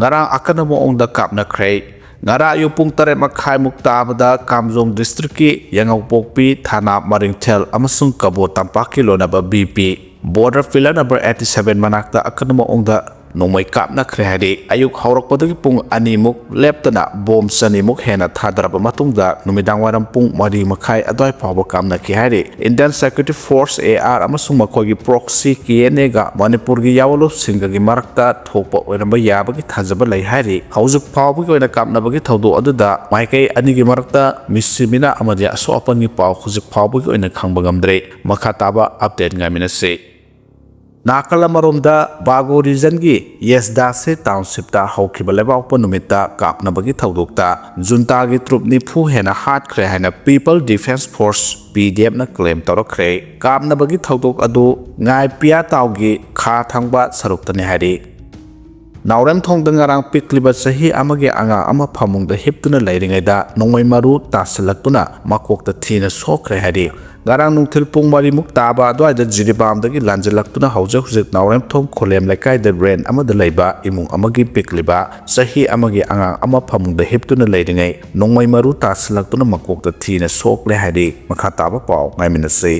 ngarang akanamo ongda kapnakhre ngara yupung tare makhai mukta abada kamjong district ki yangawpokpi thana maringthel amasung kabo tampaki lonaba BP border filler number 87 manakta akanamo ongda nongmai kapnakhre hadi ayuk haurakpadagi pung animuk leptana bom sanimuk hena thadraba matungda numidang waram pung mari makhai adoi phawa kamnaki hadi Indian Security Force AR amasung makogi proxy KNA ga Manipur gi yawalo singagi marakta thokpa oiramba yabagi thajaba lai hadi haujuk phawbagi oina kapnabagi thawdo aduda maikai anigi marakta misimina amadi aso apani paw khujuk phawbagi oina khangba gamdre makha taba update ngaminase Nakala maromda Bago region gi Yesda se township ta hawkiba lebawpa numita kapnabagi thawdokta junta gi troop ni phu hena hatkre hena People Defense Force PDF na claim tawrakre kapnabagi thawdok adu ngai pia tawgi kha thangba saruktani hari Naurem thongda ngarang pikliba sahi amagi anga ama phamungda hiptuna leiringaida nongmai maru tasalakpuna makokta thina sokre hari Garang nungthil pung mari muk taba adwaida jiribamdagi lanjalaktuna hawjak hujik naurem thong kholem laikai da biren amada leiba imung amagi pikliba sahi amagi anga ama phamungda hiptuna leiringai nongmai maru taslaktuna makokta thina sokle hari makha taba paw ngaiminase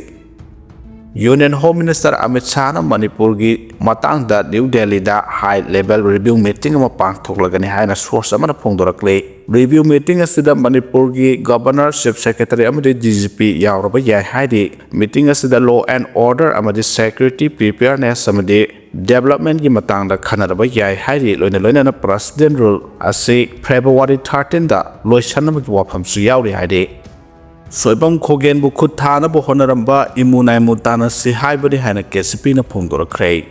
Union Home Minister Amit Shah na Manipur gi matang da New Delhi da high level review meeting ama pangthoklagani haina source amana phongdorakle review meeting asida Manipur gi Governor Chief Secretary amadi DGP yauraba yai haidi meeting asida law and order amadi security preparedness amadi development gi matang da khanaraba yai haidi loina na president rule ase February 13 da loisanna wafam su yauri haidi Soibam Kogen bu Kutana bu Honoramba Imunai Mutana si haibadi hana KCP na phongdorakre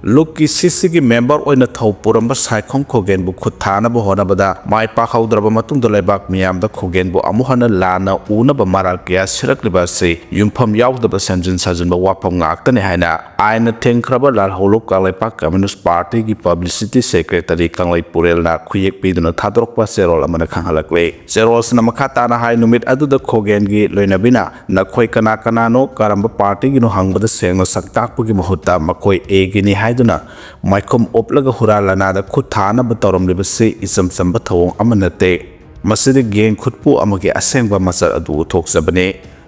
Luki Sisigi member oina thau puramba saikong Kogen bu Kutana bu honabada mai pa khawdraba matung dolebak miyam da Kogen bu amuhana lana una ba maral kya sirakliba se yumpham yawdaba sanjin sajin ba wapam ngaktani haina aina thengkraba lal holuk kalai pak Communist Party gi publicity secretary kanglai purel na khuyek piduna thadrokpa serol amana khanghalakle serol sna makhata na hai numit aduda Kogen gi loinabina na khoi kana no karamba party gi no hangbada sengno saktakpu gi mahutta makoi egini haiduna maikom oplaga huralana da khuthana batorom libase isam samba thawong amanate masidi geng khutpu amagi asengba masar adu thokjabane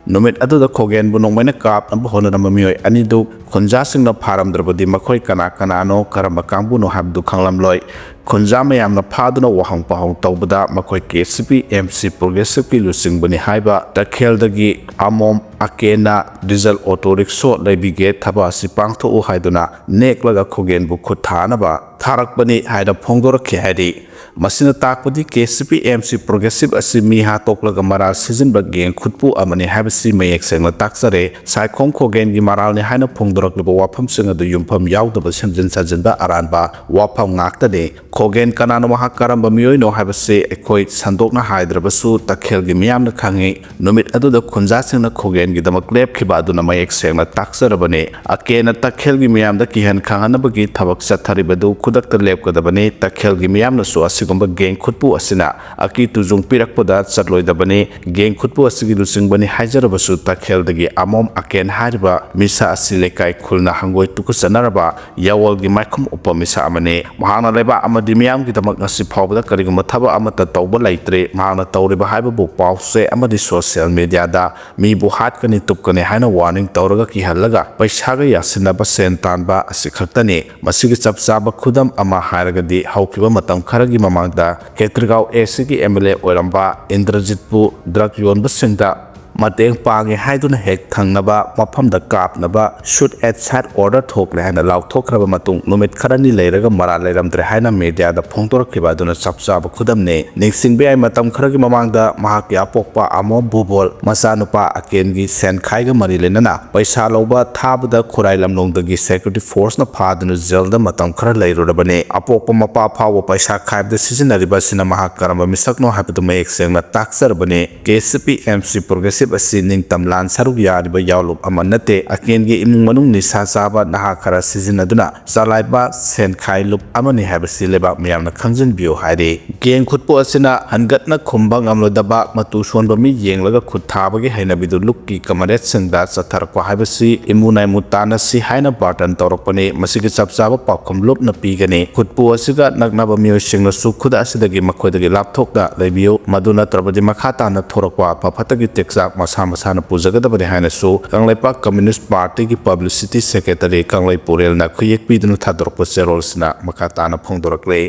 numit aduda Kogen bu nongmaina kap amba honaramba mioi anidu khunja singna pharamdrabadi makhoi kana no karamba kangbu no habdu khanglamloi khunja mayamna phaduna wahang pahong tawbada makoi KCP MC progressive ki lusingbani haiba takheldagi amom akena diesel auto rickshaw leibige thaba sipangtho u haiduna neklaga Kogen bu khuthana ba tharakbani haida phongdorakhe haidi masina takpadi KCP MC progressive asimi ha toklaga maral season ba geng khutpu amani habasi mayek sengla taksare saikhong Kogen gi maral ni haina phongdorakliba wafam singa du yumpham yawdaba samjin sajinba aranba wafam ngaktane Kogen kanano mahakaramba miyoi no habase ekoi sandokna haidrabasu takhel gi miyamna khangi numit aduda khunja singna Kogen gi damak lep khiba aduna mayek sengla taksarabane akena takhel gi miyamda kihan khanganabagi thabak chatharibadu khudakta lepkadabane takhel gi miyamna su asigumba geng khutpu asina aki tujung pirakpoda chatloidabane geng khutpu asigi lusingbani haijarabasu takheldagi amom aken hariba misa asilekai khulna hangoi tukusanaraba yawol gi maikhum upamisa amane mahana leba amadi miyam gi damak ngasi phawbada kariguma thaba amata tawba laitre mahana tawriba haiba bu pawse amadi social media da mi bu hatkani tupkani haina warning tawraga ki halaga paisaga yasinaba sentanba asikhaktani masigi chapchaba khudam ama hairagadi hawkiba matam kharagi mamangda Ketrigao AC ki MLA oiramba Indrajitpu drug yonba singda mateng pangi haiduna hek thangnaba mafamda kapnaba shoot at side order thokle haina law thokraba matung numit kharani leiraga mara leiramdre haina media da phongtorakhiba aduna chapchaba khudamne ningsingbe ai matam kharagi mamangda mahaki apokpa amo bubol masanupa akengi sen khaiga mari lenana paisa loba thabda khurai lamlongdagi security force na phaduna jailda matam khara leirurabane apokpa mapa phawo paisa khaibda sisinariba sina mahakaramba misakno habdu mayek sengna taksarbane KCP MC progressive ꯇꯣꯡꯁꯤꯞ ꯑꯁꯤ ꯅꯤꯡꯇꯝ ꯂꯥꯟ ꯁꯔꯨꯛ ꯌꯥꯔꯤꯕ ꯌꯥꯎꯂꯨꯞ ꯑꯃ ꯅꯠꯇꯦ ꯑꯀꯦꯟꯒꯤ ꯏꯃꯨꯡ ꯃꯅꯨꯡ ꯅꯤꯁꯥ ꯆꯥꯕ ꯅꯍꯥ ꯈꯔ ꯁꯤꯖꯤꯟꯅꯗꯨꯅ ꯆꯂꯥꯏꯕ ꯁꯦꯟꯈꯥꯏ ꯂꯨꯞ ꯑꯃꯅꯤ ꯍꯥꯏꯕꯁꯤ ꯂꯩꯕꯥꯛ ꯃꯤꯌꯥꯝꯅ ꯈꯪꯖꯤꯟꯕꯤꯌꯨ ꯍꯥꯏꯔꯤ ꯒꯦꯡ ꯈꯨꯠꯄꯨ ꯑꯁꯤꯅ ꯍꯟꯒꯠꯅ ꯈꯨꯝꯕ ꯉꯝꯂꯣꯏꯗꯕ ꯃꯇꯨ ꯁꯣꯟꯕ ꯃꯤ ꯌꯦꯡꯂꯒ ꯈꯨꯠ ꯊꯥꯕꯒꯤ ꯍꯩꯅꯕꯤꯗꯨ ꯂꯨꯞꯀꯤ ꯀꯃꯔꯦꯠꯁꯤꯡꯗ ꯆꯠꯊꯔꯛꯄ ꯍꯥꯏꯕꯁꯤ ꯏꯃꯨ ꯅꯥꯏꯃꯨ ꯇꯥꯟꯅꯁꯤ ꯍꯥꯏꯅ ꯕꯥꯔꯇꯟ ꯇꯧꯔꯛꯄꯅꯤ ꯃꯁꯤꯒꯤ ꯆꯞ ꯆꯥꯕ ꯄꯥꯎꯈꯨꯝ ꯂꯨꯞꯅ ꯄꯤꯒꯅꯤ ꯈꯨꯠꯄꯨ ꯑꯁꯤꯒ ꯅꯛꯅꯕ ꯃꯤꯑꯣꯏꯁꯤꯡꯅꯁꯨ ꯈꯨꯗ ꯑꯁꯤꯗꯒꯤ ꯃꯈꯣꯏꯗꯒꯤ ꯂꯥꯞꯊꯣꯛꯅ ꯂꯩꯕꯤꯌꯨ ꯃꯗꯨ ꯅꯠꯇ꯭ꯔꯕꯗꯤ ꯃꯈꯥ ꯇꯥꯅ ꯊꯣꯔꯛꯄ ꯑꯐ ꯐꯠꯇꯒꯤ ꯇꯦꯛꯆꯥꯛ ꯃꯁꯥ ꯃꯁꯥꯅ ꯄꯨꯖꯒꯗꯕꯅꯤ ꯍꯥꯏꯅꯁꯨ ꯀꯪꯂꯩꯄꯥꯛ ꯀꯝꯃ꯭ꯌꯨꯅꯤꯁꯠ ꯄꯥꯔꯇꯤꯒꯤ ꯄꯕ꯭ꯂꯤꯁꯤꯇꯤ ꯁꯦꯀ꯭ꯔꯦꯇꯔꯤ ꯀꯪꯂꯩ ꯄꯨꯔꯦꯜꯅ ꯈꯨꯌꯦꯛ ꯄꯤꯗꯨꯅ ꯊꯥꯗꯣꯔꯛꯄ ꯆꯦꯔꯣꯜꯁꯤꯅ ꯃꯈꯥ ꯇꯥꯅ ꯐꯣꯡꯗꯣꯔꯛꯂꯦ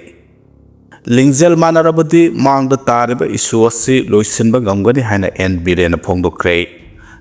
ꯂꯤꯡꯖꯦꯜ ꯃꯥꯟꯅꯔꯕꯗꯤ ꯃꯥꯡꯗ ꯇꯥꯔꯤꯕ ꯏꯁꯨ ꯑꯁꯤ ꯂꯣꯏꯁꯤꯟꯕ ꯉꯝꯒꯅꯤ ꯍꯥꯏꯅ ꯑꯦꯟ ꯕꯤꯔꯦꯟꯅ ꯐꯣꯡꯗꯣꯛꯈ꯭ꯔꯦ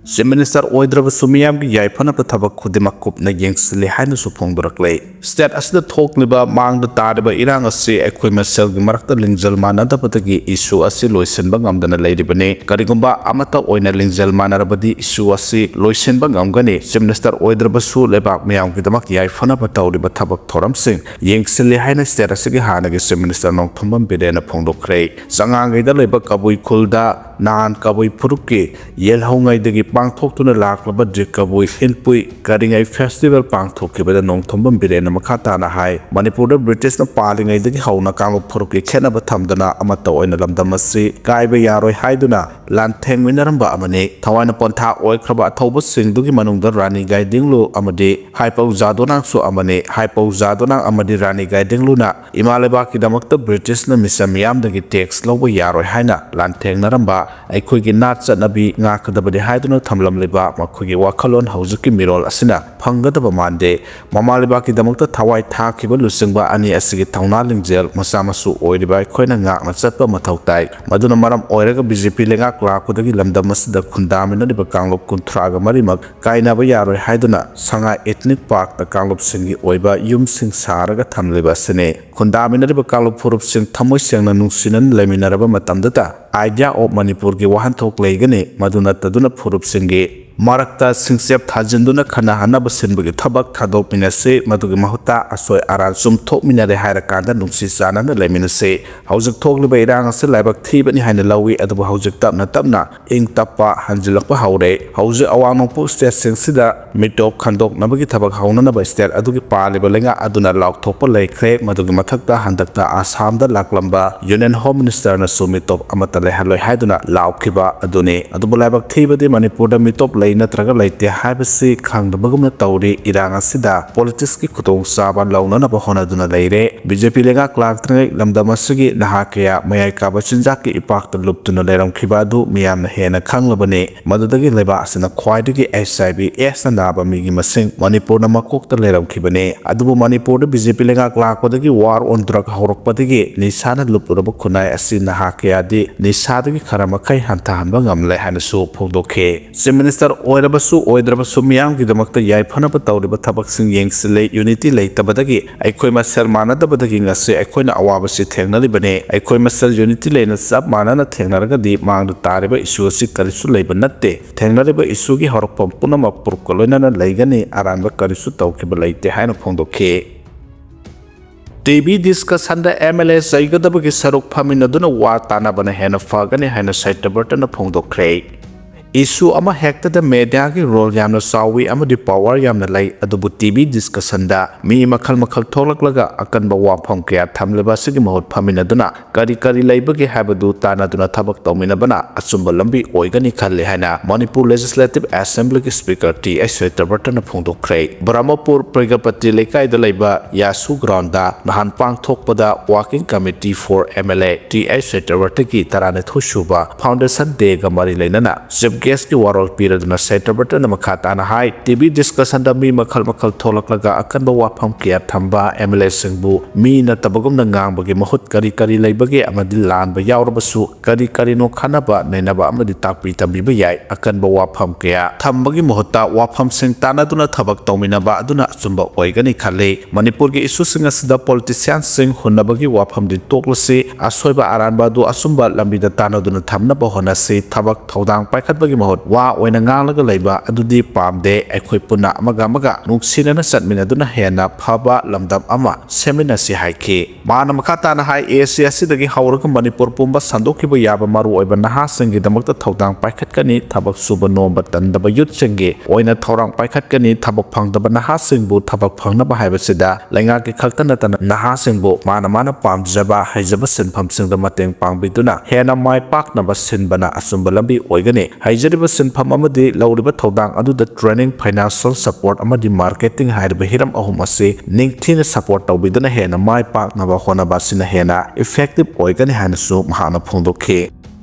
ꯆꯤꯞ ꯃꯤꯅꯤꯁꯇꯔ ꯑꯣꯏꯗ꯭ꯔꯕꯁꯨ ꯃꯤꯌꯥꯝꯒꯤ ꯌꯥꯏꯐꯅꯕ ꯊꯕꯛ ꯈꯨꯗꯤꯡꯃꯛ ꯀꯨꯞꯅ ꯌꯦꯡꯁꯤꯜꯂꯤ ꯍꯥꯏꯅꯁꯨ ꯐꯣꯡꯗꯣꯔꯛꯂꯦ ꯁ꯭ꯇꯦꯠ ꯑꯁꯤꯗ ꯊꯣꯛꯂꯤꯕ ꯃꯥꯡꯗ ꯇꯥꯔꯤꯕ ꯏꯔꯥꯡ ꯑꯁꯤ ꯑꯩꯈꯣꯏ ꯃꯁꯦꯜꯒꯤ ꯃꯔꯛꯇ ꯂꯤꯡꯖꯦꯜ ꯃꯥꯟꯅꯗꯕꯗꯒꯤ ꯏꯁꯨ ꯑꯁꯤ ꯂꯣꯏꯁꯤꯟꯕ ꯉꯝꯗꯅ ꯂꯩꯔꯤꯕꯅꯤ ꯀꯔꯤꯒꯨꯝꯕ ꯑꯃꯠꯇ ꯑꯣꯏꯅ ꯂꯤꯡꯖꯦꯜ ꯃꯥꯟꯅꯔꯕꯗꯤ ꯏꯁꯨ ꯑꯁꯤ ꯂꯣꯏꯁꯤꯟꯕ ꯉꯝꯒꯅꯤ ꯆꯤꯞ ꯃꯤꯅꯤꯁꯇꯔ ꯑꯣꯏꯗ꯭ꯔꯕꯁꯨ ꯂꯩꯕꯥꯛ ꯃꯤꯌꯥꯝꯒꯤꯗꯃꯛ ꯌꯥꯏꯐꯅꯕ ꯇꯧꯔꯤꯕ ꯊꯕꯛ ꯊꯧꯔꯝꯁꯤꯡ ꯌꯦꯡꯁꯤꯜꯂꯤ ꯍꯥꯏꯅ ꯁ꯭ꯇꯦꯠ ꯑꯁꯤꯒꯤ ꯍꯥꯟꯅꯒꯤ ꯆꯤꯞ ꯃꯤꯅꯤꯁꯇꯔ ꯅꯣꯡꯊꯣꯝꯕꯝ ꯕꯤꯔꯦꯟꯅ ꯐꯣꯡꯗꯣꯛꯈ꯭ꯔꯦ ꯆꯉꯥꯡꯒꯩꯗ ꯂꯩꯕ ꯀꯕꯨꯏ ꯈꯨꯜꯗ ꯅꯍꯥꯟ ꯀꯕꯨꯏ ꯐꯨꯔꯨꯞꯀꯤ ꯌꯦꯜꯍꯧꯉꯩꯗꯒꯤ ꯄꯥꯡꯊꯣꯛꯇꯨꯅ ꯂꯥꯛꯂꯕ ꯗ꯭ꯔꯤ ꯀꯕꯨꯏ ꯍꯤꯟꯄꯨꯏ ꯀꯔꯤꯉꯩ ꯐꯦꯁꯇꯤꯚꯦꯜ ꯄꯥꯡꯊꯣꯛꯈꯤꯕꯗ ꯅꯣꯡꯊꯣꯝꯕꯝ ꯕꯤꯔꯦꯟꯅ ꯃꯈꯥ ꯇꯥꯅ ꯍꯥꯏ ꯃꯅꯤꯄꯨꯔꯗ ꯕ꯭ꯔꯤꯇꯤꯁꯅ ꯄꯥꯜꯂꯤꯉꯩꯗꯒꯤ ꯍꯧꯅ ꯀꯥꯡꯂꯨꯞ ꯐꯨꯔꯨꯞꯀꯤ ꯈꯦꯠꯅꯕ ꯊꯝꯗꯅ ꯑꯃꯠꯇ ꯑꯣꯏꯅ ꯂꯝꯗꯝ ꯑꯁꯤ ꯀꯥꯏꯕ ꯌꯥꯔꯣꯏ ꯍꯥꯏꯗꯨꯅ ꯂꯥꯟꯊꯦꯡꯃꯤꯟꯅꯔꯝꯕ ꯑꯃꯅꯤ ꯊꯋꯥꯏꯅ ꯄꯣꯟꯊꯥ ꯑꯣꯏꯈ꯭ꯔꯕ ꯑꯊꯧꯕꯁꯤꯡꯗꯨꯒꯤ ꯃꯅꯨꯡꯗ ꯔꯥꯅꯤ ꯒꯥꯏꯗꯤꯡꯂꯨ ꯑꯃꯗꯤ ꯍꯥꯏꯄꯧ ꯖꯥꯗꯣꯅꯥꯡꯁꯨ ꯑꯃꯅꯤ ꯍꯥꯏꯄꯧ ꯖꯥꯗꯣꯅꯥꯡ ꯑꯃꯗꯤ ꯔꯥꯅꯤ ꯒꯥꯏꯗꯤꯡꯂꯨꯅ ꯏꯃꯥ ꯂꯩꯕꯥꯛꯀꯤꯗꯃꯛꯇ ꯕ꯭ꯔꯤꯇꯤꯁꯅ ꯃꯤꯆꯝ ꯃꯤꯌꯥꯝꯗꯒꯤ ꯇꯦꯛꯁ ꯂꯧꯕ ꯌꯥꯔꯣꯏ ꯍꯥꯏꯅ ꯂꯥꯟꯊꯦꯡꯅꯔꯝꯕ ꯑꯩꯈꯣꯏꯒꯤ ꯅꯥꯠ ꯆꯠꯅꯕꯤ ꯉꯥꯛꯀꯗꯕꯅꯤ ꯍꯥꯏꯗꯨꯅ ꯊꯝꯂꯝꯂꯤꯕ ꯃꯈꯣꯏꯒꯤ ꯋꯥꯈꯜꯂꯣꯟ ꯍꯧꯖꯤꯛꯀꯤ ꯃꯤꯔꯣꯜ ꯑꯁꯤꯅ ꯐꯪꯒꯗꯕ ꯃꯥꯟꯗꯦ ꯃꯃꯥ ꯂꯩꯕꯥꯛꯀꯤꯗꯃꯛꯇ ꯊꯋꯥꯏ ꯊꯥꯈꯤꯕ ꯂꯨꯆꯤꯡꯕ ꯑꯅꯤ ꯑꯁꯤꯒꯤ ꯊꯧꯅꯥ ꯂꯤꯡꯖꯦꯜ ꯃꯆꯥ ꯃꯁꯨ ꯑꯣꯏꯔꯤꯕ ꯑꯩꯈꯣꯏꯅ ꯉꯥꯛꯅ ꯆꯠꯄ ꯃꯊꯧ ꯇꯥꯏ ꯃꯗꯨꯅ ꯃꯔꯝ ꯑꯣꯏꯔꯒ ꯕꯤꯖꯦꯄꯤ ꯂꯩꯉꯥꯛ ꯂꯥꯛꯄꯗꯒꯤ ꯂꯝꯗꯝ ꯑꯁꯤꯗ ꯈꯨꯟꯗꯥꯃꯤꯟꯅꯔꯤꯕ ꯀꯥꯡꯂꯨꯞ 34ꯃꯛ ꯀꯥꯏꯅꯕ ꯌꯥꯔꯣꯏ ꯍꯥꯏꯗꯨꯅ ꯁꯉꯥꯏ ꯏꯊꯅꯤꯛ ꯄꯥꯔꯛꯇ ꯀꯥꯡꯂꯨꯞꯁꯤꯡꯒꯤ ꯑꯣꯏꯕ ꯌꯨꯝꯁꯤꯡ ꯁꯥꯔꯒ ꯊꯝꯂꯤꯕ ꯑꯁꯤꯅꯤ ꯈꯨꯟꯗꯥꯃꯤꯟꯅꯔꯤꯕ ꯀꯥꯡꯂꯨꯞ ꯐꯨꯔꯨꯞꯁꯤꯡ ꯊꯃꯣꯏ ꯁꯦꯡꯅ ꯅꯨꯡꯁꯤꯅꯅ ꯂꯩꯃꯤꯟꯅꯔꯕ ꯃꯇꯝꯗꯇ ꯑꯥꯏꯗꯤꯌꯥ ꯑꯣꯐ ꯃꯅꯤꯄꯨꯔꯒꯤ ꯋꯥꯍꯟꯊꯣꯛ ꯂꯩꯒꯅꯤ ꯃꯗꯨ ꯅꯠꯇꯗꯨꯅ ꯐꯨꯔꯨꯞꯁꯤꯡꯒꯤ ꯃꯔꯛꯇ ꯁꯤꯡꯆꯦꯞ ꯊꯥꯖꯤꯟꯗꯨꯅ ꯈꯟꯅꯍꯟꯅꯕ ꯁꯤꯟꯕꯒꯤ ꯊꯕꯛ ꯊꯥꯗꯣꯛꯃꯤꯟꯅꯁꯤ ꯃꯗꯨꯒꯤ ꯃꯍꯨꯠꯇ ꯑꯁꯣꯏ ꯑꯔꯥꯟ ꯆꯨꯝꯊꯣꯛꯃꯤꯟꯅꯔꯦ ꯍꯥꯏꯔꯀꯥꯟꯗ ꯅꯨꯡꯁꯤ ꯆꯥꯟꯅꯅ ꯂꯩꯃꯤꯟꯅꯁꯤ ꯍꯧꯖꯤꯛ ꯊꯣꯛꯂꯤꯕ ꯏꯔꯥꯡ ꯑꯁꯤ ꯂꯥꯏꯕꯛ ꯊꯤꯕꯅꯤ ꯍꯥꯏꯅ ꯂꯧꯏ ꯑꯗꯨꯕꯨ ꯍꯧꯖꯤꯛ ꯇꯞꯅ ꯇꯞꯅ ꯏꯪ ꯇꯞꯄ ꯍꯟꯖꯤꯜꯂꯛꯄ ꯍꯧꯔꯦ ꯍꯧꯖꯤꯛ ꯑꯋꯥꯡ ꯅꯣꯡꯄꯣꯛ ꯁ꯭ꯇꯦꯠꯁꯤꯡꯁꯤꯗ ꯃꯤꯇꯣꯞ ꯈꯟꯗꯣꯛꯅꯕꯒꯤ ꯊꯕꯛ ꯍꯧꯅꯅꯕ ꯁ꯭ꯇꯦꯠ ꯑꯗꯨꯒꯤ ꯄꯥꯜꯂꯤꯕ ꯂꯩꯉꯥꯛ ꯑꯗꯨꯅ ꯂꯥꯎꯊꯣꯛꯄ ꯂꯩꯈ꯭ꯔꯦ ꯃꯗꯨꯒꯤ ꯃꯊꯛꯇ ꯍꯟꯗꯛꯇ ꯑꯁꯥꯝꯗ ꯂꯥꯛꯂꯝꯕ ꯌꯨꯅꯤꯌꯟ ꯍꯣꯝ ꯃꯤꯅꯤꯁꯇꯔꯅꯁꯨ ꯃꯤꯇꯣꯞ ꯑꯃꯠꯇ ꯂꯩꯍꯜꯂꯣꯏ ꯍꯥꯏꯗꯨꯅ ꯂꯥꯎꯈꯤꯕ ꯑꯗꯨꯅꯤ ꯑꯗꯨꯕꯨ ꯂꯥꯏꯕꯛ ꯊꯤꯕꯗꯤ ꯃꯅꯤꯄꯨꯔꯗ ꯃꯤꯇꯣꯞ ꯂꯩ ꯅꯠꯇ꯭ꯔꯒ ꯂꯩꯇꯦ ꯍꯥꯏꯕꯁꯤ ꯈꯪꯗꯕꯒꯨꯝꯅ ꯇꯧꯔꯤ ꯏꯔꯥꯡ ꯑꯁꯤꯗ ꯄꯣꯂꯤꯇꯤꯛꯁꯀꯤ ꯈꯨꯗꯣꯡꯆꯥꯕ ꯂꯧꯅꯅꯕ ꯍꯣꯠꯅꯗꯨꯅ ꯂꯩꯔꯦ ꯕꯤꯖꯦꯄꯤ ꯂꯩꯉꯥꯛ ꯂꯥꯛꯇ꯭ꯔꯤꯉꯩ ꯂꯝꯗꯝ ꯑꯁꯤꯒꯤ ꯅꯍꯥ ꯀꯌꯥ ꯃꯌꯥꯏ ꯀꯥꯕ ꯆꯤꯟꯖꯥꯛꯀꯤ ꯏꯄꯥꯛꯇ ꯂꯨꯞꯇꯨꯅ ꯂꯩꯔꯝꯈꯤꯕ ꯑꯗꯨ ꯃꯤꯌꯥꯝꯅ ꯍꯦꯟꯅ ꯈꯪꯂꯕꯅꯤ ꯃꯗꯨꯗꯒꯤ ꯂꯩꯕꯥꯛ ꯑꯁꯤꯅ ꯈ꯭ꯋꯥꯏꯗꯒꯤ HIV ꯑꯦꯗꯁꯅ ꯅꯥꯕ ꯃꯤꯒꯤ ꯃꯁꯤꯡ ꯃꯅꯤꯄꯨꯔꯅ ꯃꯀꯣꯛꯇ ꯂꯩꯔꯝꯈꯤꯕꯅꯤ ꯑꯗꯨꯕꯨ ꯃꯅꯤꯄꯨꯔꯗ ꯕꯤꯖꯦꯄꯤ ꯂꯩꯉꯥꯛ ꯂꯥꯛꯄꯗꯒꯤ ꯋꯥꯔ ꯑꯣꯟ ꯗ꯭ꯔꯒ ꯍꯧꯔꯛꯄꯗꯒꯤ ꯅꯤꯁꯥꯅ ꯂꯨꯞꯂꯨꯔꯕ ꯈꯨꯟꯅꯥꯏ ꯑꯁꯤ ꯅꯍꯥ ꯀꯌꯥꯗꯤ ꯅꯤꯁꯥꯗꯒꯤ ꯈꯔ ꯃꯈꯩ ꯍꯟꯊꯍꯟꯕ ꯉꯝꯂꯦ ꯍꯥꯏꯅꯁꯨ ꯐꯣꯡꯗꯣꯛꯈꯤ ꯆꯤꯞ ꯃꯤꯅꯤꯁꯇꯔ ꯑꯣꯏꯔꯕꯁꯨ ꯑꯣꯏꯗ꯭ꯔꯕꯁꯨ ꯃꯤꯌꯥꯝꯒꯤꯗꯃꯛꯇ ꯌꯥꯏꯐꯅꯕ ꯇꯧꯔꯤꯕ ꯊꯕꯛꯁꯤꯡ ꯌꯦꯡꯁꯤꯜꯂꯤ ꯌꯨꯅꯤꯇꯤ ꯂꯩꯇꯕꯗꯒꯤ ꯑꯩꯈꯣꯏ ꯃꯁꯦꯜ ꯃꯥꯟꯅꯗꯕꯗꯒꯤ ꯉꯁꯤ ꯑꯩꯈꯣꯏꯅ ꯑꯋꯥꯕꯁꯤ ꯊꯦꯡꯅꯔꯤꯕꯅꯤ ꯑꯩꯈꯣꯏ ꯃꯁꯦꯜ ꯌꯨꯅꯤꯇꯤ ꯂꯩꯅ ꯆꯞ ꯃꯥꯟꯅꯅ ꯊꯦꯡꯅꯔꯒꯗꯤ ꯃꯥꯡꯗ ꯇꯥꯔꯤꯕ ꯏꯁꯨ ꯑꯁꯤ ꯀꯔꯤꯁꯨ ꯂꯩꯕ ꯅꯠꯇꯦ ꯊꯦꯡꯅꯔꯤꯕ ꯏꯁꯨꯒꯤ ꯍꯧꯔꯛꯐꯝ ꯄꯨꯝꯅꯃꯛ ꯄꯨꯔꯨꯞꯀ ꯂꯣꯏꯅꯅ ꯂꯩꯒꯅꯤ ꯑꯔꯥꯟꯕ ꯀꯔꯤꯁꯨ ꯇꯧꯈꯤꯕ ꯂꯩꯇꯦ ꯍꯥꯏꯅ ꯐꯣꯡꯗꯣꯛꯈꯤ ꯇꯤꯚꯤ ꯗꯤꯁꯀꯁꯟꯗ MLA ꯆꯩꯒꯗꯕꯒꯤ ꯁꯔꯨꯛ ꯐꯝꯃꯤꯟꯅꯗꯨꯅ ꯋꯥ ꯇꯥꯟꯅꯕꯅ ꯍꯦꯟꯅ ꯐꯒꯅꯤ ꯍꯥꯏꯅ ꯁꯩꯇꯕꯔꯇꯅ ꯐꯣꯡꯗꯣꯛꯈ꯭ꯔꯦ ꯏꯁꯨ ꯑꯃ ꯍꯦꯛꯇꯗ ꯃꯦꯗꯤꯌꯥꯒꯤ ꯔꯣꯜ ꯌꯥꯝꯅ ꯆꯥꯎꯏ ꯑꯃꯗꯤ ꯄꯥꯋꯔ ꯌꯥꯝꯅ ꯂꯩ ꯑꯗꯨꯕꯨ ꯇꯤꯚꯤ ꯗꯤꯁꯀꯁꯟꯗ ꯃꯤ ꯃꯈꯜ ꯃꯈꯜ ꯊꯣꯛꯂꯛꯂꯒ ꯑꯀꯟꯕ ꯋꯥꯐꯝ ꯀꯌꯥ ꯊꯝꯂꯤꯕ ꯑꯁꯤꯒꯤ ꯃꯍꯨꯠ ꯐꯝꯃꯤꯟꯅꯗꯨꯅ ꯀꯔꯤ ꯀꯔꯤ ꯂꯩꯕꯒꯦ ꯍꯥꯏꯕꯗු ꯇꯥꯟꯅꯗꯨꯅ ꯊꯕꯛ ꯇꯧꯃꯤꯟꯅꯕꯅ ꯑꯆꯨꯝꯕ ꯂꯝꯕꯤ ꯑꯣꯏꯒꯅꯤ ꯈꯜꯂꯤ ꯍꯥꯏꯅ ꯃꯅꯤꯄꯨꯔ ꯂꯦꯖꯤꯁꯂꯦꯇꯤꯚ ꯑꯦꯁꯦꯝꯕ꯭ꯂꯤꯒꯤ ꯁ꯭ꯄꯤꯀꯔ ꯇꯤ.ꯑꯩꯆ. ꯁꯩꯇꯕꯔꯇꯅ ꯐꯣꯡꯗꯣꯛꯈ꯭ꯔꯦ ꯕ꯭ꯔꯍꯃꯄꯨꯔ ꯄ꯭ꯔꯒꯄꯇꯤ ꯂꯩꯀꯥꯏꯗ ꯂꯩꯕ ꯌꯥꯁꯨ ꯒ꯭ꯔꯥꯎꯟꯗ ꯅꯍꯥꯟ ꯄꯥꯡꯊꯣꯛꯄꯗ working committee for MLA T H. ꯁꯩꯇꯕꯔꯇꯒꯤ 12 ꯁꯨꯕ ꯐꯥꯎꯟꯗꯦꯁꯟ ꯗꯦꯒ ꯃꯔꯤ ꯂꯩꯅꯅ ꯆꯤꯐ ꯒꯦꯁꯀꯤ ꯋꯥꯔꯣꯜ ꯄꯤꯔꯗꯨꯅ ꯁꯩꯇꯕꯔꯇꯅ ꯃꯈꯥ ꯇꯥꯅ ꯍꯥꯏ ꯇꯤꯚꯤ ꯗꯤꯁꯀꯁꯟꯗ ꯃꯤ ꯃꯈꯜ ꯃꯈꯜ ꯊꯣꯛꯂꯛꯂꯒ ꯑꯀꯟꯕ ꯋꯥꯐꯝ ꯀꯌꯥ ꯊꯝꯕ MLAꯁꯤꯡꯕꯨ ꯃꯤ ꯅꯠꯇꯕꯒꯨꯝꯅ ꯉꯥꯡꯕꯒꯤ ꯃꯍꯨꯠ ꯀꯔꯤ ꯀꯔꯤ ꯂꯩꯕꯒꯦ ꯑꯃꯗꯤ ꯂꯥꯟꯕ ꯌꯥꯎꯔꯕꯁꯨ ꯀꯔꯤ ꯀꯔꯤꯅꯣ ꯈꯟꯅꯕ ꯅꯩꯅꯕ ꯑꯃꯗꯤ ꯇꯥꯛꯄꯤ ꯇꯝꯕꯤꯕ ꯌꯥꯏ ꯑꯀꯟꯕ ꯋꯥꯐꯝ ꯀꯌా ꯊꯝꯕꯒꯤ ꯃꯍꯨꯠꯇ ꯋꯥꯐꯝꯁꯤꯡ ꯇꯥꯟꯅꯗꯨꯅ ꯊꯕꯛ ꯇꯧꯃꯤꯟꯅꯕ ꯑꯗꯨꯅ ꯑꯆꯨꯝꯕ ꯑꯣꯏꯒꯅꯤ ꯈꯜꯂꯤ ꯃꯅꯤꯄꯨꯔꯒꯤ ꯏꯁꯨꯁꯤꯡ ꯑꯁꯤꯗ ꯄꯣꯂꯤꯇꯤꯁꯤꯌꯥꯟꯁꯤꯡ ꯍꯨꯟꯅꯕꯒꯤ ꯋꯥꯐꯝꯗꯤ ꯇꯣꯛꯂꯁꯤ ꯑꯁꯣꯏꯕ ꯑꯔꯥꯟꯕ ꯑꯗꯨ ꯑꯆꯨꯝꯕ ꯂꯝꯕꯤꯗ ꯇꯥꯟꯅꯗꯨꯅ ꯊꯝꯅꯕ ꯍꯣꯠꯅꯁꯤ ꯊꯕꯛ ꯊꯧꯗꯥꯡ ꯄꯥꯏꯈꯠꯄꯒꯤ ꯆꯠꯄꯒꯤ ꯃꯍꯨꯠ ꯋꯥ ꯑꯣꯏꯅ ꯉꯥꯡꯂꯒ ꯂꯩꯕ ꯑꯗꯨꯗꯤ ꯄꯥꯝꯗꯦ ꯑꯩꯈꯣꯏ ꯄꯨꯟꯅ ꯑꯃꯒ ꯅꯨꯡꯁꯤꯅꯅ ꯆꯠꯃꯤꯟꯅꯗꯨꯅ ꯍꯦꯟꯅ ꯐꯕ ꯂꯝꯗꯝ ꯑꯃ ꯁꯦꯝꯃꯤꯟꯅꯁꯤ ꯍꯥꯏꯈꯤ ꯃꯥꯅ ꯃꯈꯥ ꯇꯥꯅ ꯍꯥꯏ ꯑꯦꯁꯤꯌꯥ ꯑꯁꯤꯗꯒꯤ ꯍꯧꯔꯒ ꯃꯅꯤꯄꯨꯔ ꯄꯨꯝꯕ ꯁꯟꯗꯣꯛꯈꯤꯕ ꯌꯥꯕ ꯃꯔꯨꯑꯣꯏꯕ ꯅꯍꯥꯁꯤꯡꯒꯤꯗꯃꯛꯇ ꯊꯧꯗꯥꯡ ꯄꯥꯏꯈꯠꯀꯅꯤ ꯊꯕꯛ ꯁꯨꯕ ꯅꯣꯝꯕ ꯇꯟꯗꯕ ꯌꯨꯠꯁꯤꯡꯒꯤ ꯑꯣꯏꯅ ꯊꯧꯔꯥꯡ ꯄꯥꯏꯈꯠꯀꯅꯤ ꯊꯕꯛ ꯐꯪꯗꯕ ꯅꯍꯥꯁꯤꯡꯕꯨ ꯊꯕꯛ ꯐꯪꯅꯕ ꯍꯥꯏꯕꯁꯤꯗ ꯂꯩꯉꯥꯛꯀꯤ ꯈꯛꯇ ꯅꯠꯇꯅ ꯅꯍꯥꯁꯤꯡꯕꯨ ꯃꯥꯅ ꯄꯥꯝꯖꯕ ꯍꯩꯖꯕ ꯁꯤꯟꯐꯝꯁꯤꯡꯗ ꯃꯇꯦꯡ ꯄꯥꯡꯕꯤꯗꯨꯅ ꯍꯦꯟꯅ ꯃꯥꯏ ꯄꯥꯛꯅꯕ ꯁꯤꯟꯕꯅ ꯑꯆꯨꯝꯕ ꯂꯝꯕꯤ ꯑꯣꯏꯒꯅꯤ ꯍꯩꯖꯔꯤꯕ ꯁꯤꯟꯐꯝ ꯑꯃꯗꯤ ꯂꯧꯔꯤꯕ ꯊꯧꯗꯥꯡ ꯑꯗꯨꯗ ꯇ꯭ꯔꯦꯅꯤꯡ ꯐꯥꯏꯅꯥꯟꯁꯤꯌꯦꯜ ꯁꯄꯣꯔꯠ ꯑꯃꯗꯤ ꯃꯥꯔꯀꯦꯇꯤꯡ ꯍꯥꯏꯔꯤꯕ ꯍꯤꯔꯝ ꯑꯍꯨꯝ ꯑꯁꯤ ꯅꯤꯡꯊꯤꯅ ꯁꯄꯣꯔꯠ ꯇꯧꯕꯤꯗꯨꯅ ꯍꯦꯟꯅ ꯃꯥꯏ ꯄꯥꯛꯅꯕ ꯍꯣꯠꯅꯕ ꯑꯁꯤꯅ ꯍꯦꯟꯅ ꯏꯐꯦꯛꯇꯤꯕ ꯑꯣꯏꯒꯅꯤ ꯍꯥꯏꯅꯁꯨ ꯃꯍꯥꯛꯅ ꯐꯣꯡꯗꯣꯛꯈꯤ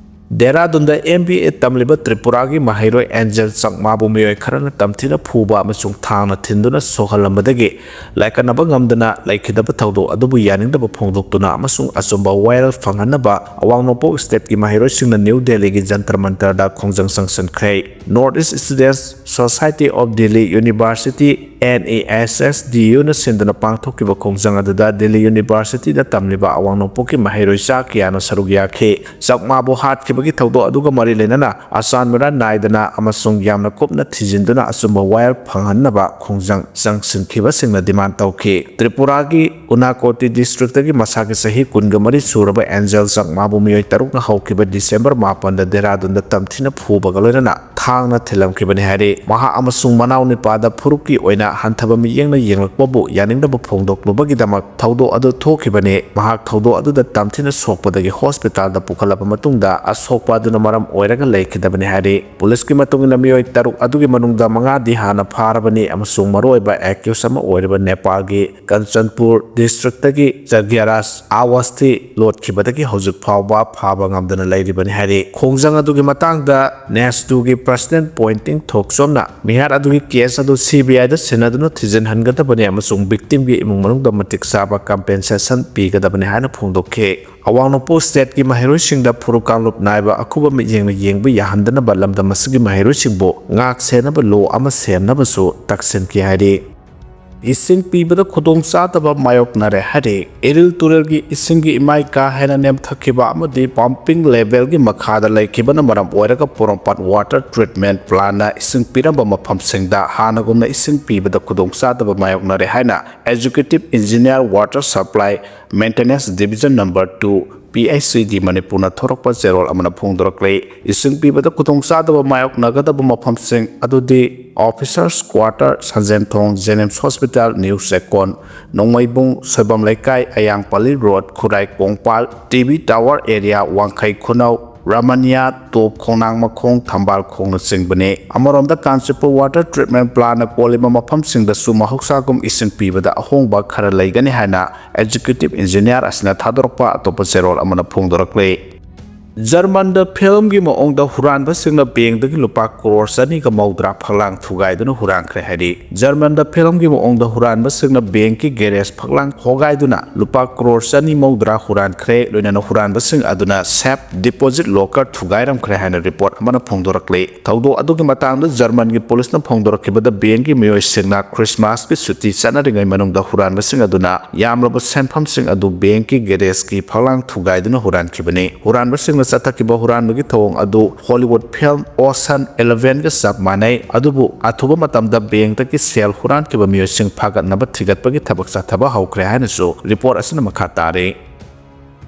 ꯗꯦꯔꯥꯗꯨꯟꯗ MBA ꯇꯝꯂꯤꯕ ꯇ꯭ꯔꯤꯄꯨꯔꯥꯒꯤ ꯃꯍꯩꯔꯣꯏ ꯑꯦꯟꯖꯦꯜ ꯆꯛꯃꯥꯕꯨ ꯃꯤꯑꯣꯏ ꯈꯔꯅ ꯇꯝꯊꯤꯅ ꯐꯨꯕ ꯑꯃꯁꯨꯡ ꯊꯥꯡꯅ ꯊꯤꯟꯗꯨꯅ ꯁꯣꯛꯍꯜꯂꯝꯕꯗꯒꯤ ꯂꯥꯏꯀꯠꯅꯕ ꯉꯝꯗꯅ ꯂꯩꯈꯤꯗꯕ ꯊꯧꯗꯣꯛ ꯑꯗꯨꯕꯨ ꯌꯥꯅꯤꯡꯗꯕ ꯐꯣꯡꯗꯣꯛꯇꯨꯅ ꯑꯃꯁꯨꯡ ꯑꯆꯨꯝꯕ ꯋꯥꯌꯦꯜ ꯐꯪꯍꯟꯅꯕ ꯑꯋꯥꯡ ꯅꯣꯡꯄꯣꯛ ꯁ꯭ꯇꯦꯠꯀꯤ ꯃꯍꯩꯔꯣꯏꯁꯤꯡꯅ ꯅ꯭ꯌꯨ ꯗꯦꯜꯂꯤꯒꯤ ꯖꯟꯇꯔ ꯃꯟꯇꯔꯗ ꯈꯣꯡꯖꯪ ꯆꯪꯁꯤꯟꯈ꯭ꯔꯦ north east students society of Delhi university NASSDUꯅ ꯁꯤꯟꯗꯨꯅ ꯄꯥꯡꯊꯣꯛꯈꯤꯕ ꯈꯣꯡꯖꯪ ꯑꯗꯨꯗ ꯗꯤꯜꯂꯤ ꯌꯨꯅꯤꯚꯔꯁꯤꯇꯤꯗ ꯇꯝꯂꯤꯕ ꯑꯋꯥꯡ ꯅꯣꯡꯄꯣꯛꯀꯤ ꯃꯍꯩꯔꯣꯏꯆꯥ ꯀꯌꯥꯅ ꯁꯔꯨꯛ ꯌꯥꯈꯤ ꯆꯛꯃꯥꯕꯨ ꯍꯥꯠꯈꯤꯕꯒꯤ ꯊꯧꯗꯣꯛ ꯑꯗꯨꯒ ꯃꯔꯤ ꯂꯩꯅꯅ ꯑꯆꯥꯟꯕꯅ ꯅꯥꯏꯗꯅ ꯑꯃꯁꯨꯡ ꯌꯥꯝꯅ ꯀꯨꯞꯅ ꯊꯤꯖꯤꯟꯗꯨꯅ ꯑꯆꯨꯝꯕ ꯋꯥꯌꯦꯜ ꯐꯪꯍꯟꯅꯕ ꯈꯣꯡꯖꯪ ꯆꯪꯁꯤꯟꯈꯤꯕꯁꯤꯡꯅ ꯗꯤꯃꯥꯟ ꯇꯧꯈꯤ ꯇ꯭ꯔꯤꯄꯨꯔꯥꯒꯤ ꯎꯅꯥꯀꯣꯇꯤ ꯗꯤꯁꯇ꯭ꯔꯤꯛꯇꯒꯤ ꯃꯁꯥꯒꯤ ꯆꯍꯤ 23 ꯁꯨꯔꯕ ꯑꯦꯟꯖꯦꯜ ꯆꯛꯃꯥꯕꯨ ꯃꯤꯑꯣꯏ 6ꯅ ꯍꯧꯈꯤꯕ ꯗꯤꯁꯦꯝꯕꯔ 9ꯗ ꯗꯦꯔꯥꯗꯨꯟꯗ ꯇꯝꯊꯤꯅ ꯐꯨꯕꯒ ꯂꯣꯏꯅꯅ ꯊꯥꯡꯅ ꯊꯤꯜꯂꯝꯈꯤꯕꯅꯤ ꯍꯥꯏꯔꯤ ꯃꯍꯥꯛ ꯑꯃꯁꯨꯡ ꯃꯅꯥꯎ ꯅꯤꯄꯥꯗ ꯐꯨꯔꯨꯞꯀꯤ ꯑꯣꯏꯅ ꯍꯟꯊꯕ ꯃꯤꯠꯌꯦꯡꯅ ꯌꯦꯡꯂꯛꯄꯕꯨ ꯌꯥꯅꯤꯡꯗꯕ ꯐꯣꯡꯗꯣꯛꯂꯨꯕꯒꯤꯗꯃꯛ ꯊꯧꯗꯣꯛ ꯑꯗꯨ ꯊꯣꯛꯈꯤꯕꯅꯤ ꯃꯍꯥꯛ ꯊꯧꯗꯣꯛ ꯑꯗꯨꯗ ꯇꯝꯊꯤꯅ ꯁꯣꯛꯄꯗꯒꯤ ꯍꯣꯁꯄꯤꯇꯥꯜꯗ ꯄꯨꯈꯠꯂꯕ ꯃꯇꯨꯡꯗ ꯑꯁꯣꯛꯄ ꯑꯗꯨꯅ ꯃꯔꯝ ꯑꯣꯏꯔꯒ ꯂꯩꯈꯤꯗꯕꯅꯤ ꯍꯥꯏꯔꯤ ꯄꯨꯂꯤꯁꯀꯤ ꯃꯇꯨꯡꯏꯟꯅ ꯃꯤꯑꯣꯏ 6 ꯑꯗꯨꯒꯤ ꯃꯅꯨꯡꯗ 5ꯗꯤ ꯍꯥꯟꯅ ꯐꯥꯔꯕꯅꯤ ꯑꯃꯁꯨꯡ ꯃꯔꯨꯑꯣꯏꯕ ꯑꯦꯀ꯭ꯌꯨꯁ ꯑꯃ ꯑꯣꯏꯔꯤꯕ ꯅꯦꯄꯥꯜꯒꯤ ꯀꯟꯆꯟꯄꯨꯔ ꯗꯤꯁꯇ꯭ꯔꯤꯛꯇꯒꯤ ꯖꯒ꯭ꯌꯥꯔꯥꯖ ꯑꯋꯥꯁꯊꯤ ꯂꯣꯠꯈꯤꯕꯗꯒꯤ ꯍꯧꯖꯤꯛ ꯐꯥꯎꯕ ꯐꯥꯕ ꯉꯝꯗꯅ ꯂꯩꯔꯤꯕꯅꯤ ꯍꯥꯏꯔꯤ ꯈꯣꯡꯖꯪ ꯑꯗꯨꯒꯤ ꯃꯇꯥꯡꯗ ꯅꯦꯁꯇꯨꯒꯤ ꯄ꯭ꯔꯁꯤꯗꯦꯟꯠ ꯄꯣꯏꯟꯇꯤꯡ ꯊꯣꯛꯆꯣꯝꯅ ꯃꯤꯍꯥꯠ ꯑꯗꯨꯒꯤ ꯀꯦꯁ ꯑꯗꯨ CBIꯗ ꯁꯤꯟꯅꯗꯨꯅ ꯊꯤꯖꯤꯟꯍꯟꯒꯗꯕꯅꯤ ꯑꯃꯁꯨꯡ ꯚꯤꯛꯇꯤꯝꯒꯤ ꯏꯃꯨꯡ ꯃꯅꯨꯡꯗ ꯃꯇꯤꯛ ꯆꯥꯕ ꯀꯝꯄꯦꯟꯁꯦꯁꯟ ꯄꯤꯒꯗꯕꯅꯤ ꯍꯥꯏꯅ ꯐꯣꯡꯗꯣꯛꯈꯤ ꯑꯋꯥꯡ ꯅꯣꯡꯄꯣꯛ ꯁ꯭ꯇꯦꯠꯀꯤ ꯃꯍꯩꯔꯣꯏꯁꯤꯡꯗ ꯐꯨꯔꯨꯞ ꯀꯥꯡꯂꯨꯞ ꯅꯥꯏꯕ ꯑꯈꯨꯕ ꯃꯤꯠꯌꯦꯡꯅ ꯌꯦꯡꯕ ꯌꯥꯍꯟꯗꯅꯕ ꯂꯝꯗꯝ ꯑꯁꯤꯒꯤ ꯃꯍꯩꯔꯣꯏꯁꯤꯡꯕꯨ ꯉꯥꯛ ꯁꯦꯟꯅꯕ ꯂꯣ ꯑꯃ ꯁꯦꯝꯅꯕꯁꯨ ꯇꯛꯁꯤꯟꯈꯤ ꯍꯥꯏꯔꯤ ꯏꯁꯤꯡ ꯄꯤꯕꯗ ꯈꯨꯗꯣꯡꯆꯥꯗꯕ ꯃꯥꯌꯣꯛꯅꯔꯦ ꯍꯥꯏꯔꯤ ꯏꯔꯤꯜ ꯇꯨꯔꯦꯜꯒꯤ ꯏꯁꯤꯡꯒꯤ ꯏꯃꯥꯏ ꯀꯥ ꯍꯦꯟꯅ ꯅꯦꯝꯊꯈꯤꯕ ꯑꯃꯗꯤ ꯄꯝꯄꯤꯡ ꯂꯦꯚꯦꯜꯒꯤ ꯃꯈꯥꯗ ꯂꯩꯈꯤꯕꯅ ꯃꯔꯝ ꯑꯣꯏꯔꯒ ꯄꯣꯔꯣꯝꯄꯥꯠ ꯋꯥꯇꯔ ꯇ꯭ꯔꯤꯠꯃꯦꯟꯠ ꯄ꯭ꯂꯥꯟꯠꯅ ꯏꯁꯤꯡ ꯄꯤꯔꯝꯕ ꯃꯐꯝꯁꯤꯡꯗ ꯍꯥꯟꯅꯒꯨꯝꯅ ꯏꯁꯤꯡ ꯄꯤꯕꯗ ꯈꯨꯗꯣꯡꯆꯥꯗꯕ ꯃꯥꯌꯣꯛꯅꯔꯦ ꯍꯥꯏꯅ executive engineer water supply maintenance division number 2 PHCD Manipurna ꯊꯣꯔꯛꯄ ꯆꯦꯔꯣꯜ ꯑꯃꯅ ꯐꯣꯡꯗꯣꯔꯛꯂꯤ ꯏꯁꯤꯡ ꯄꯤꯕꯗ ꯈꯨꯗꯣꯡꯆꯥꯗꯕ ꯃꯥꯌꯣꯛꯅꯒꯗꯕ ꯃꯐꯝꯁꯤꯡ ꯑꯗꯨꯗꯤ officers quarter Sanjenthong JNIMS hospital new Chekon Nongmeibung Soibam Leikai Ayangpalli road Khurai Kongpal TB tower area Wangkhei Khunou ꯔꯥꯃꯅꯤꯌꯥ ꯇꯣꯞ ꯈꯣꯡꯅꯥꯡ ꯃꯈꯣꯡ ꯊꯝꯕꯥꯜ ꯈꯣꯡꯅꯆꯤꯡꯕꯅꯤ ꯑꯃꯔꯣꯝꯗ ꯀꯥꯟꯆꯤꯄꯨꯔ ꯋꯥꯇꯔ ꯇ꯭ꯔꯤꯠꯃꯦꯟꯠ ꯄ꯭ꯂꯥꯟꯠꯅ ꯀꯣꯜꯂꯤꯕ ꯃꯐꯝꯁꯤꯡꯗꯁꯨ ꯃꯍꯧꯁꯥꯒꯨꯝ ꯏꯁꯤꯡ ꯄꯤꯕꯗ ꯑꯍꯣꯡꯕ ꯈꯔ ꯂꯩꯒꯅꯤ ꯍꯥꯏꯅ ꯑꯦꯛꯖꯤꯀ꯭ꯌꯨꯇꯤꯚ ꯏꯟꯖꯤꯅꯤꯌꯔ ꯑꯁꯤꯅ ꯊꯥꯗꯣꯔꯛꯄ ꯑꯇꯣꯞꯄ ꯆꯦꯔꯣꯜ ꯑꯃꯅ ꯐꯣꯡꯗꯣꯔꯛꯂꯤ ꯖꯔꯃꯟꯗ ꯐꯤꯜꯝꯒꯤ ꯃꯑꯣꯡꯗ ꯍꯨꯔꯥꯟꯕꯁꯤꯡꯅ ꯕꯦꯡꯛꯇꯒꯤ ꯂꯨꯄꯥ ꯀ꯭ꯔꯣꯔ 290 ꯐꯛꯂꯥꯡ ꯊꯨꯒꯥꯏꯗꯨꯅ ꯍꯨꯔꯥꯟꯈ꯭ꯔꯦ ꯍꯥꯏꯔꯤ ꯖꯔꯃꯟꯗ ꯐꯤꯜꯝꯒꯤ ꯃꯑꯣꯡꯗ ꯍꯨꯔꯥꯟꯕꯁꯤꯡꯅ ꯕꯦꯡꯛꯀꯤ ꯒꯦꯔꯦꯖ ꯐꯛꯂꯥꯡ ꯍꯣꯒꯥꯏꯗꯨꯅ ꯂꯨꯄꯥ ꯀ꯭ꯔꯣꯔ 290 ꯍꯨꯔꯥꯟꯈ꯭ꯔꯦ ꯂꯣꯏꯅꯅ ꯍꯨꯔꯥꯟꯕꯁꯤꯡ ꯑꯗꯨꯅ ꯁꯦꯐ ꯗꯤꯄꯣꯖꯤꯠ ꯂꯣꯀꯔ ꯊꯨꯒꯥꯏꯔꯝꯈ꯭ꯔꯦ ꯍꯥꯏꯅ ꯔꯤꯄꯣꯔꯠ ꯑꯃꯅ ꯐꯣꯡꯗꯣꯔꯛꯂꯤ ꯊꯧꯗꯣꯛ ꯑꯗꯨꯒꯤ ꯃꯇꯥꯡꯗ ꯖꯔꯃꯟꯒꯤ ꯄꯨꯂꯤꯁꯅ ꯐꯣꯡꯗꯣꯔꯛꯈꯤꯕꯗ ꯕꯦꯡꯛꯀꯤ ꯃꯤꯑꯣꯏꯁꯤꯡꯅ ꯈ꯭ꯔꯤꯁꯃꯥꯁꯀꯤ ꯁꯨꯇꯤ ꯆꯠꯅꯔꯤꯉꯩ ꯃꯅꯨꯡꯗ ꯍꯨꯔꯥꯟꯕꯁꯤꯡ ꯑꯗꯨꯅ ꯌꯥꯝꯂꯕ ꯁꯦꯟꯐꯝꯁꯤꯡ ꯑꯗꯨ ꯕꯦꯡꯛꯀꯤ ꯒꯦꯔꯦꯖꯀꯤ ꯐꯛꯂꯥꯡ ꯊꯨꯒꯥꯏꯗꯨꯅ ꯍꯨꯔꯥꯟꯈꯤꯕꯅꯤ ꯍꯨꯔꯥꯟꯕꯁꯤꯡꯅ ꯆꯠꯊꯈꯤꯕ ꯍꯨꯔꯥꯟꯕꯒꯤ ꯊꯧꯑꯣꯡ ꯑꯗꯨ ꯍꯣꯂꯤꯋꯨꯗ ꯐꯤꯜꯝ Ocean 11ꯒ ꯆꯞ ꯃꯥꯟꯅꯩ ꯑꯗꯨꯕꯨ ꯑꯊꯨꯕ ꯃꯇꯝꯗ ꯕꯦꯡꯛꯇꯒꯤ ꯁꯦꯜ ꯍꯨꯔꯥꯟꯈꯤꯕ ꯃꯤꯑꯣꯏꯁꯤꯡ ꯐꯥꯒꯠꯅꯕ ꯊꯤꯒꯠꯄꯒꯤ ꯊꯕꯛ ꯆꯠꯊꯕ ꯍꯧꯈ꯭ꯔꯦ ꯍꯥꯏꯅꯁꯨ ꯔꯤꯄꯣꯔꯠ ꯑꯁꯤꯅ ꯃꯈꯥ ꯇꯥꯔꯤ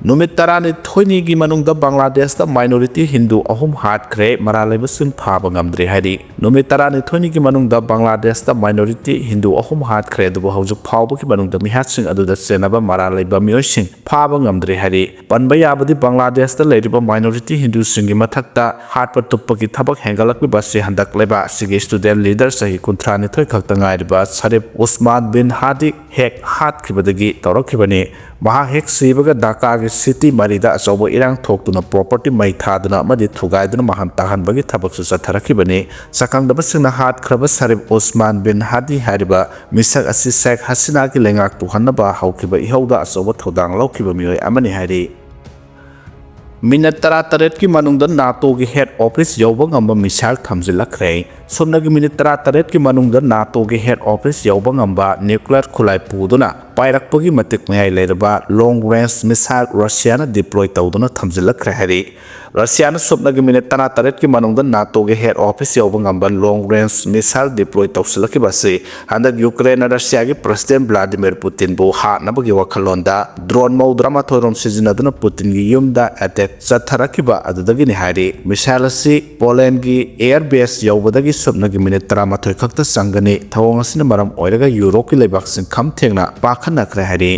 ꯅꯨꯃꯤꯠ 12ꯅꯤꯒꯤ ꯃꯅꯨꯡꯗ ꯕꯪꯒ꯭ꯂꯥꯗꯦꯁꯇ ꯃꯥꯏꯅꯣꯔꯤꯇꯤ ꯍꯤꯟꯗꯨ 3 ꯍꯥꯠꯈ꯭ꯔꯦ ꯃꯔꯥꯜꯂꯩꯕꯁꯤꯡ ꯐꯥꯕ ꯉꯝꯗ꯭ꯔꯤ ꯍꯥꯏꯔꯤ ꯅꯨꯃꯤꯠ 12ꯅꯤꯒꯤ ꯃꯅꯨꯡꯗ ꯕꯪꯒ꯭ꯂꯥꯗꯦꯁꯇ ꯃꯥꯏꯅꯣꯔꯤꯇꯤ ꯍꯤꯟꯗꯨ 3 ꯍꯥꯠꯈ꯭ꯔꯦ ꯑꯗꯨꯕꯨ ꯍꯧꯖꯤꯛ ꯐꯥꯎꯕꯒꯤ ꯃꯅꯨꯡꯗ ꯃꯤꯍꯥꯠꯁꯤꯡ ꯑꯗꯨꯗ ꯆꯦꯟꯅꯕ ꯃꯔꯥꯜꯂꯩꯕ ꯃꯤꯑꯣꯏꯁꯤꯡ ꯐꯥꯕ ꯉꯝꯗ꯭ꯔꯤ ꯍꯥꯏꯔꯤ ꯄꯟꯕ ꯌꯥꯕꯗꯤ ꯕꯪꯒ꯭ꯂꯥꯗꯦꯁꯇ ꯂꯩꯔꯤꯕ ꯃꯥꯏꯅꯣꯔꯤꯇꯤ ꯍꯤꯟꯗꯨꯁꯤꯡꯒꯤ ꯃꯊꯛꯇ ꯍꯥꯠꯄ ꯇꯨꯞꯄꯒꯤ ꯊꯕꯛ ꯍꯦꯟꯒꯠꯂꯛꯂꯤꯕ ꯑꯁꯤ ꯍꯟꯗꯛ ꯂꯩꯕꯥꯛ ꯑꯁꯤꯒꯤ ꯁ꯭ꯇꯨꯗꯦꯟꯠ ꯂꯤꯗꯔ ꯆꯍꯤ 32 ꯈꯛꯇ ꯉꯥꯏꯔꯤꯕ ꯁꯔꯤꯐ ꯎꯁꯃꯥꯟ ꯕꯤꯟ ꯍꯥꯗꯤ ꯍꯦꯛ ꯍꯥꯠꯈꯤꯕꯗꯒꯤ ꯇꯧꯔꯛꯈꯤꯕꯅꯤ ꯃꯍꯥꯛ ꯍꯦꯛ ꯁꯤꯕꯒ ꯙꯥꯀꯥꯒꯤ ꯁꯤꯇꯤ ꯃꯔꯤꯗ ꯑꯆꯧꯕ ꯏꯔꯥꯡ ꯊꯣꯛꯇꯨꯅ ꯄ꯭ꯔꯣꯄꯔꯇꯤ ꯃꯩ ꯊꯥꯗꯨꯅ ꯑꯃꯗꯤ ꯊꯨꯒꯥꯏꯗꯨꯅ ꯃꯥꯡꯍꯟ ꯇꯥꯛꯍꯟꯕꯒꯤ ꯊꯕꯛꯁꯨ ꯆꯠꯊꯔꯛꯈꯤꯕꯅꯤ ꯁꯛꯈꯪꯗꯕꯁꯤꯡꯅ ꯍꯥꯠꯈ꯭ꯔꯕ ꯁꯔꯤꯐ ꯎꯁꯃꯥꯟ ꯕꯤꯟ ꯍꯥꯗꯤ ꯍꯥꯏꯔꯤꯕ ꯃꯤꯁꯛ ꯑꯁꯤ ꯁꯦꯈ ꯍꯁꯤꯅꯥꯒꯤ ꯂꯩꯉꯥꯛ ꯇꯨꯍꯟꯅꯕ ꯍꯧꯈꯤꯕ ꯏꯍꯧꯗ ꯑꯆꯧꯕ ꯊꯧꯗꯥꯡ ꯂꯧꯈꯤꯕ ꯃꯤꯑꯣꯏ ꯑꯃꯅꯤ ꯍꯥꯏꯔꯤ ꯃꯤꯅꯠ 18ꯀꯤ ꯃꯅꯨꯡꯗ ꯅꯥꯇꯣꯒꯤ ꯍꯦꯗ ꯑꯣꯐꯤꯁ ꯌꯧꯕ ꯉꯝꯕ ꯃꯤꯁꯥꯏꯜ ꯊꯝꯖꯤꯜꯂꯛꯈ꯭ꯔꯦ ꯁꯨꯞꯅꯒꯤ ꯃꯤꯅꯤꯠ 18ꯀꯤ ꯃꯅꯨꯡꯗ ꯅꯥꯇꯣꯒꯤ ꯍꯦꯗ ꯑꯣꯐꯤꯁ ꯌꯧꯕ ꯉꯝꯕ ꯅ꯭ꯌꯨꯀ꯭ꯂꯤꯌꯔ ꯈꯨꯠꯂꯥꯏ ꯄꯨꯗꯨꯅ पायरक्पगी मतिक मयाई लेरबा long range missile Russia na deploy tawduna thamjilakre hari Russia na subnagi minute tana taret ki manungda NATO ge head office yawbang amban long range missile deploy tawsilaki basi handak Ukraine na Russia ge President Vladimir Putin bo ha na bagi wakhalonda drone maudrama thorom sizinaduna Putin gi yumda attack chatharakiba adudagi ni hari missile si Poland gi air base yawbadagi subnagi minute 13 khakta sangani thawang asina maram oiraga Europe ki leibak sin kham thengna pakhanakre hari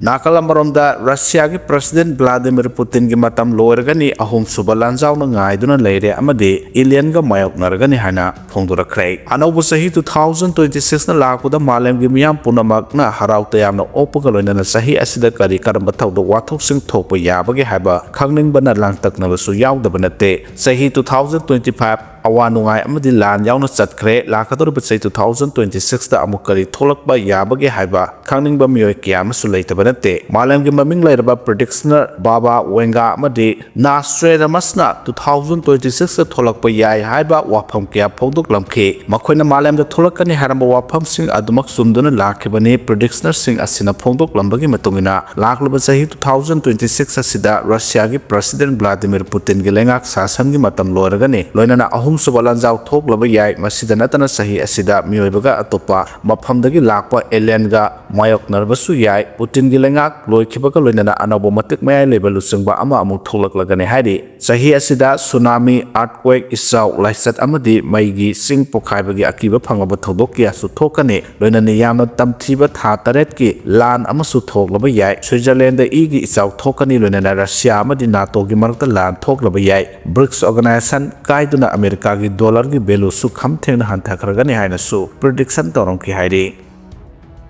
Nakalamaromda Russia ki President Vladimir Putin ki matam loirgani ahum subalanjaw na ngaiduna leire amadi alien ga mayok nargani hana phongdorakre anobu sahi 2026 na lakpuda malem gi miyam punamak na haraw tayamna opoga loinana sahi asida kari karamba thawdo wathok sing thokpa yabagi haba khangning bana langtak na su yawdaba nate sahi 2025 awanungai amadi lan yawna chatkre lakator bitsai 2026 da amukari tholakba yabagi haiba khangning ba miyoy kiyam su leitaba nate malem gi maming leiraba predictioner baba wenga amadi Nostradamusna 2026 da tholakba yai haiba wafam kya phogdok lamkhe makoina malem da tholakani haramba wafam sing adumak sumduna lakhibani predictioner sing asina phogdok lambagi matungina laklaba sahi 2026 asida Russia gi President Vladimir Putin gi lengak sasan gi matam loiragani loinana subalanjaw thoklaba yai masida natana sahi asida miyoibaga atopa mafamdagi lakpa alien ga mayok narbasu yai Putin gi lengak loikhibaga loinana anobo matik mayai lebelu singba ama amuk tholaklagani haidi sahi asida tsunami earthquake isaw laisat amadi maigi sing pokhaibagi akiba phangaba thodok kya su thokani loinani yamna tamthiba tha taret ki lan amasu thoklaba yai Switzerland da igi isaw thokani loinana Russia amadi NATO gi marakta lan thoklaba yai BRICS organization kaiduna America की dollar की value सु खम थेंग हंथाखरगनी हाइना सु prediction तौरम की हाइरी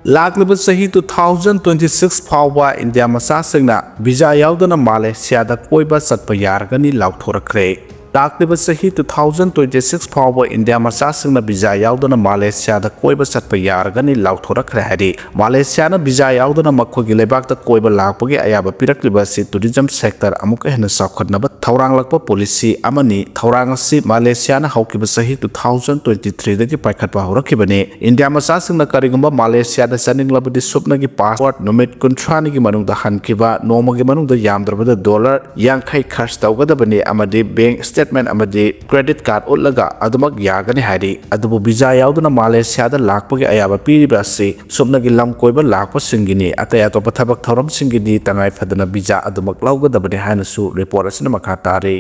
लाखलिब सही 2026 फावबा India मसा सिंगना visa यावदना Malaysia दा कोइबा सतप यारगनी लाउथोरखरे लाखलिब सही 2026 फावबा इंडिया मसा सिंगना वीजा यावदना मालेशिया दा कोइबा सतप यारगनी लाउथोरखरे हाइरी मालेशिया ना वीजा यावदना मखोगी लेबाक दा कोइबा लाखपगी अयाबा पिरकलिबा सि टूरिज्म सेक्टर अमुक हेन साखनबा थौरांग लक्पा पॉलिसी अमनी थौरांग असि मालेशिया ना हौकिबा सही 2023 दगी पाइखटपा होरखिबने इंडिया मसा सिंगना करिगुंबा मालेशिया दा सनिंगलाबदि सुपनगी पासपोर्ट नुमित कुंथ्रानिगी मनुंगदा हनखिबा नोमगी मनुंगदा यामद्रबदा डॉलर यांखै खर्च तौगदबने अमदि बैंक स्टेटमेंट अमदि क्रेडिट कार्ड उलगा अदुमक यागनि हाइरी अदुबु वीजा यावदना मालेशिया दा लाखपगी अयाबा पीरिबा असि सुपनगी लम कोइबा लाखपा सिंगिनी अतय अतोपा थबक थौरम सिंगिनी तंगाई फदना वीजा अदुमक लौगदबने हाइनसु रिपोर्ट असना मखा तारे